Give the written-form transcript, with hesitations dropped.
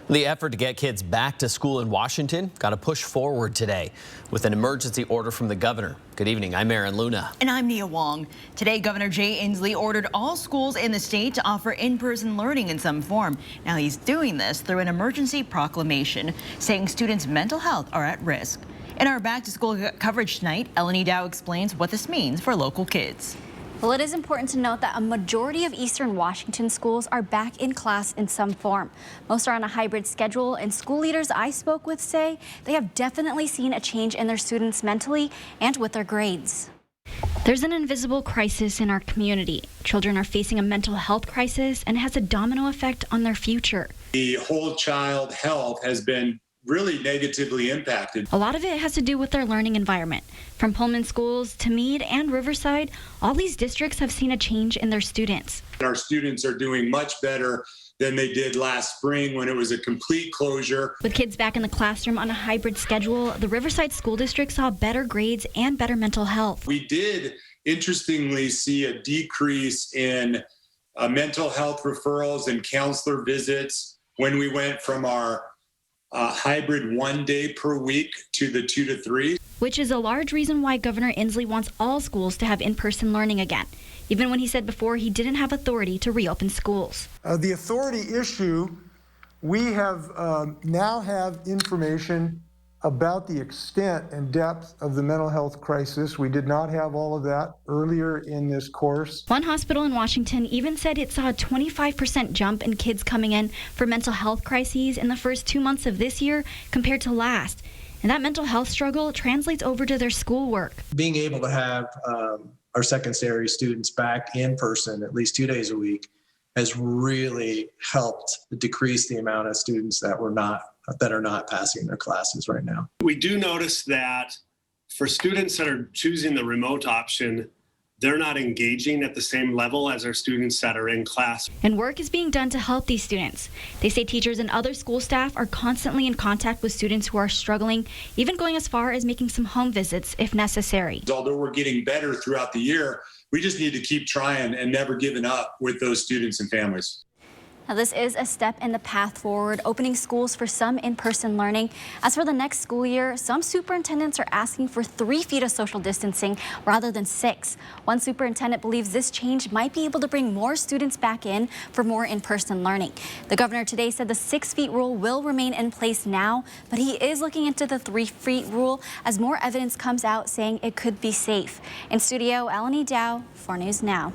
The effort to get kids back to school in Washington got to push forward today with an emergency order from the governor. Good evening, I'm Aaron Luna. And I'm Nia Wong. Today, Governor Jay Inslee ordered all schools in the state to offer in-person learning in some form. Now he's doing this through an emergency proclamation saying students' mental health are at risk. In our back-to-school coverage tonight, Eleni Dow explains what this means for local kids. Well, it is important to note that a majority of Eastern Washington schools are back in class in some form. Most are on a hybrid schedule, and school leaders I spoke with say they have definitely seen a change in their students mentally and with their grades. There's an invisible crisis in our community. Children are facing a mental health crisis, and it has a domino effect on their future. The whole child health has been really negatively impacted. A lot of it has to do with their learning environment. From Pullman schools to Meade and Riverside, all these districts have seen a change in their students. Our students are doing much better than they did last spring when it was a complete closure. With kids back in the classroom on a hybrid schedule, the Riverside School District saw better grades and better mental health. We did, interestingly, see a decrease in mental health referrals and counselor visits when we went from our hybrid 1 day per week to the 2 to 3. Which is a large reason why Governor Inslee wants all schools to have in-person learning again, even when he said before he didn't have authority to reopen schools. The authority issue, we have now have information about the extent and depth of the mental health crisis. We did not have all of that earlier in this course. One hospital in Washington even said it saw a 25% jump in kids coming in for mental health crises in the first 2 months of this year compared to last. And that mental health struggle translates over to their schoolwork. Being able to have our secondary students back in person at least 2 days a week has really helped decrease the amount of students that are not passing their classes right now. We do notice that for students that are choosing the remote option, they're not engaging at the same level as our students that are in class. And work is being done to help these students. They say teachers and other school staff are constantly in contact with students who are struggling, even going as far as making some home visits if necessary. Although we're getting better throughout the year, we just need to keep trying and never giving up with those students and families. Now, this is a step in the path forward, opening schools for some in-person learning. As for the next school year, some superintendents are asking for 3 feet of social distancing rather than 6. One superintendent believes this change might be able to bring more students back in for more in-person learning. The governor today said the 6 feet rule will remain in place now, but he is looking into the 3 feet rule as more evidence comes out saying it could be safe. In studio, Eleni Dow, 4 News Now.